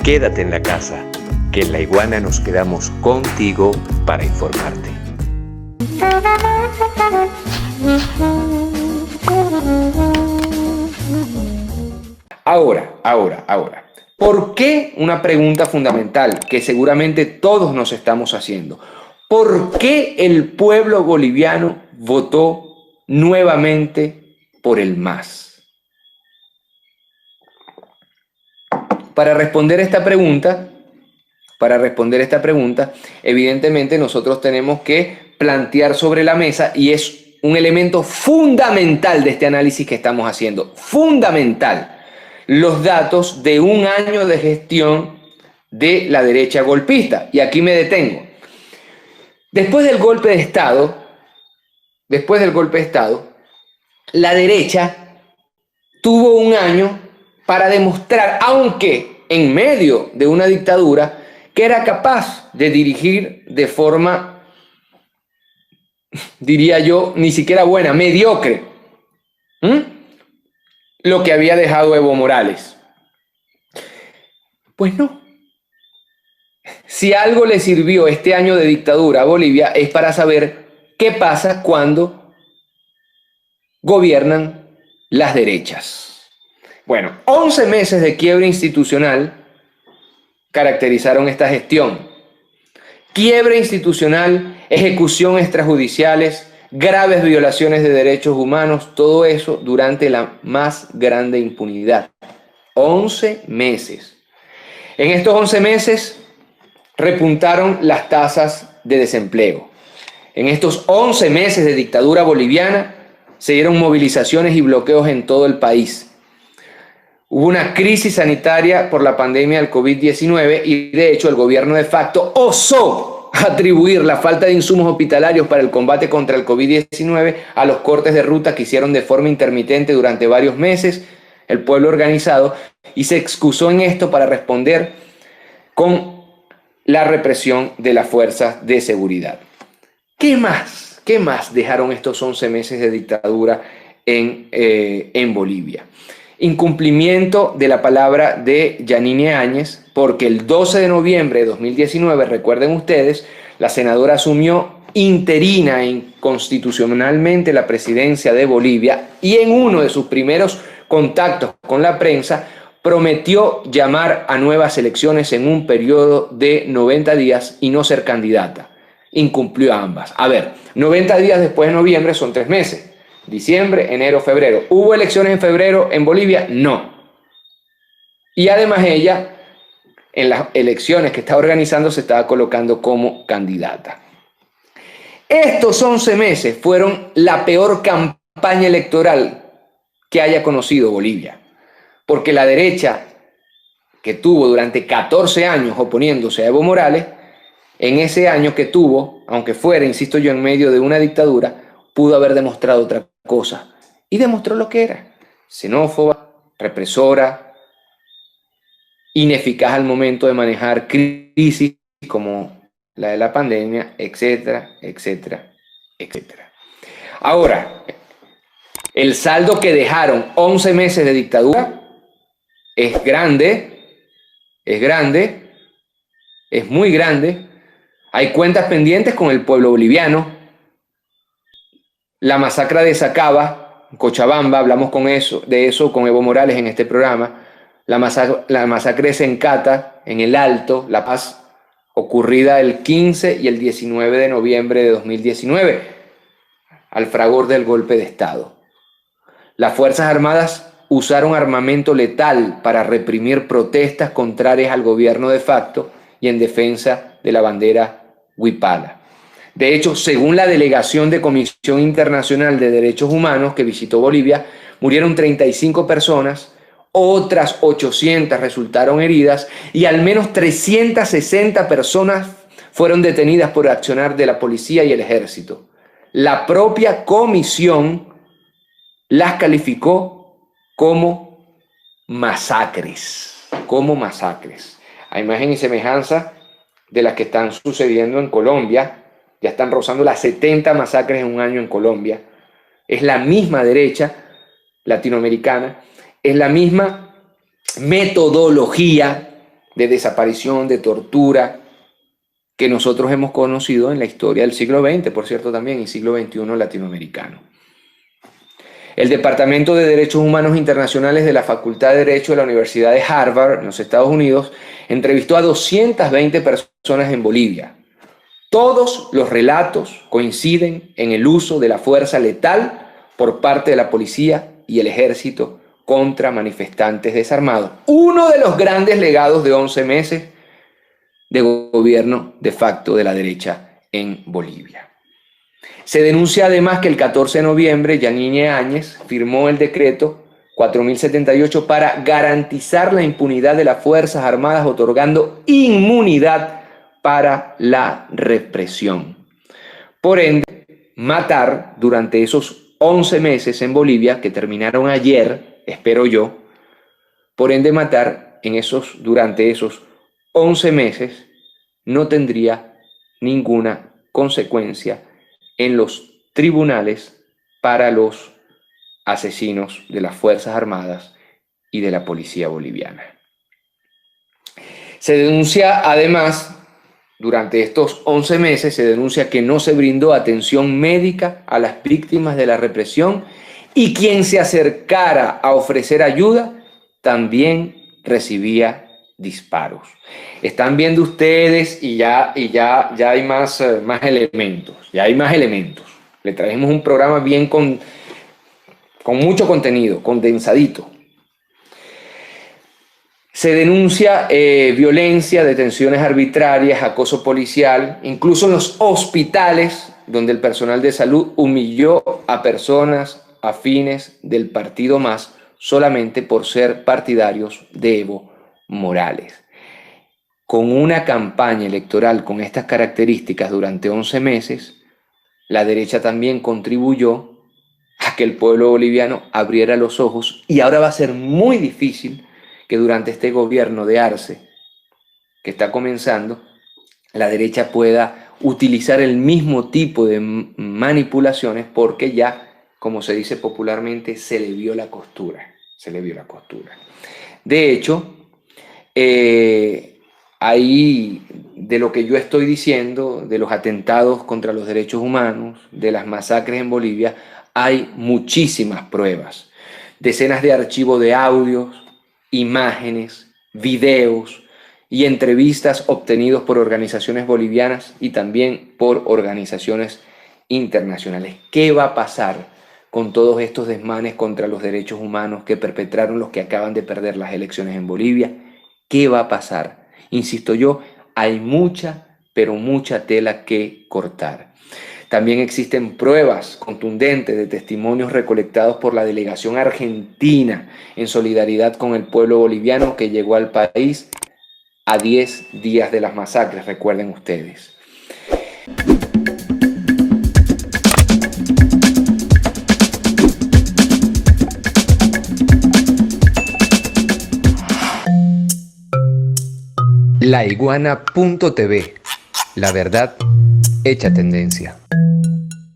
Quédate en la casa, que en La Iguana nos quedamos contigo para informarte. Ahora. ¿Por qué? Una pregunta fundamental que seguramente todos nos estamos haciendo. ¿Por qué el pueblo boliviano votó nuevamente por el MAS? Para responder esta pregunta, evidentemente nosotros tenemos que plantear sobre la mesa, y es un elemento fundamental de este análisis que estamos haciendo, fundamental, los datos de un año de gestión de la derecha golpista. Y aquí me detengo. Después del golpe de Estado, la derecha tuvo un año para demostrar, aunque en medio de una dictadura, que era capaz de dirigir de forma, diría yo, ni siquiera buena, mediocre, lo que había dejado Evo Morales. Pues no. Si algo le sirvió este año de dictadura a Bolivia es para saber qué pasa cuando gobiernan las derechas. Bueno, 11 meses de quiebra institucional caracterizaron esta gestión. Quiebra institucional, ejecución extrajudiciales, graves violaciones de derechos humanos, todo eso durante la más grande impunidad. 11 meses. En estos 11 meses repuntaron las tasas de desempleo. En estos 11 meses de dictadura boliviana se dieron movilizaciones y bloqueos en todo el país. Hubo una crisis sanitaria por la pandemia del COVID-19 y de hecho el gobierno de facto osó atribuir la falta de insumos hospitalarios para el combate contra el COVID-19 a los cortes de ruta que hicieron de forma intermitente durante varios meses el pueblo organizado, y se excusó en esto para responder con la represión de las fuerzas de seguridad. ¿Qué más dejaron estos 11 meses de dictadura en Bolivia? Incumplimiento de la palabra de Yanine Áñez, porque el 12 de noviembre de 2019, recuerden ustedes, la senadora asumió interina e inconstitucionalmente la presidencia de Bolivia, y en uno de sus primeros contactos con la prensa prometió llamar a nuevas elecciones en un periodo de 90 días y no ser candidata. Incumplió ambas. A ver, 90 días después de noviembre son 3 meses. Diciembre, enero, febrero. ¿Hubo elecciones en febrero en Bolivia? No. Y además ella, en las elecciones que estaba organizando, se estaba colocando como candidata. Estos 11 meses fueron la peor campaña electoral que haya conocido Bolivia. Porque la derecha, que tuvo durante 14 años oponiéndose a Evo Morales, en ese año que tuvo, aunque fuera, insisto yo, en medio de una dictadura, pudo haber demostrado otra cosa. Y demostró lo que era: xenófoba, represora, ineficaz al momento de manejar crisis como la de la pandemia, etcétera, etcétera, etcétera. Ahora, el saldo que dejaron 11 meses de dictadura es muy grande. Hay cuentas pendientes con el pueblo boliviano. La masacre de Sacaba, Cochabamba, hablamos de eso con Evo Morales en este programa. La masacre de Sencata, en el Alto, La Paz, ocurrida el 15 y el 19 de noviembre de 2019, al fragor del golpe de Estado. Las Fuerzas Armadas usaron armamento letal para reprimir protestas contrarias al gobierno de facto y en defensa de la bandera huipala. De hecho, según la delegación de Comisión Internacional de Derechos Humanos que visitó Bolivia, murieron 35 personas, otras 800 resultaron heridas y al menos 360 personas fueron detenidas por accionar de la policía y el ejército. La propia comisión las calificó como masacres, a imagen y semejanza de las que están sucediendo en Colombia. Ya están rozando las 70 masacres en un año en Colombia. Es la misma derecha latinoamericana, es la misma metodología de desaparición, de tortura, que nosotros hemos conocido en la historia del siglo XX, por cierto, también, y siglo XXI latinoamericano. El Departamento de Derechos Humanos Internacionales de la Facultad de Derecho de la Universidad de Harvard, en los Estados Unidos, entrevistó a 220 personas en Bolivia. Todos los relatos coinciden en el uso de la fuerza letal por parte de la policía y el ejército contra manifestantes desarmados. Uno de los grandes legados de 11 meses de gobierno de facto de la derecha en Bolivia. Se denuncia además que el 14 de noviembre Yanine Áñez firmó el decreto 4078 para garantizar la impunidad de las Fuerzas Armadas, otorgando inmunidad para la represión. Por ende, matar durante esos 11 meses en Bolivia, que terminaron ayer, espero yo, por ende matar durante esos 11 meses no tendría ninguna consecuencia en los tribunales para los asesinos de las Fuerzas Armadas y de la policía boliviana. Se denuncia además, durante estos 11 meses, se denuncia que no se brindó atención médica a las víctimas de la represión y quien se acercara a ofrecer ayuda también recibía disparos. Están viendo ustedes y ya hay más elementos. Ya hay más elementos. Le trajimos un programa bien con mucho contenido, condensadito. Se denuncia violencia, detenciones arbitrarias, acoso policial, incluso en los hospitales donde el personal de salud humilló a personas afines del partido MAS solamente por ser partidarios de Evo Morales. Con una campaña electoral con estas características durante 11 meses, la derecha también contribuyó a que el pueblo boliviano abriera los ojos, y ahora va a ser muy difícil que durante este gobierno de Arce, que está comenzando, la derecha pueda utilizar el mismo tipo de manipulaciones, porque ya, como se dice popularmente, se le vio la costura. Se le vio la costura. De hecho, ahí, de lo que yo estoy diciendo, de los atentados contra los derechos humanos, de las masacres en Bolivia, hay muchísimas pruebas. Decenas de archivos de audios, imágenes, videos y entrevistas obtenidos por organizaciones bolivianas y también por organizaciones internacionales. ¿Qué va a pasar con todos estos desmanes contra los derechos humanos que perpetraron los que acaban de perder las elecciones en Bolivia? ¿Qué va a pasar? Insisto yo, hay mucha, pero mucha tela que cortar. También existen pruebas contundentes de testimonios recolectados por la delegación argentina en solidaridad con el pueblo boliviano que llegó al país a 10 días de las masacres, recuerden ustedes. Laiguana.tv, la verdad hecha tendencia.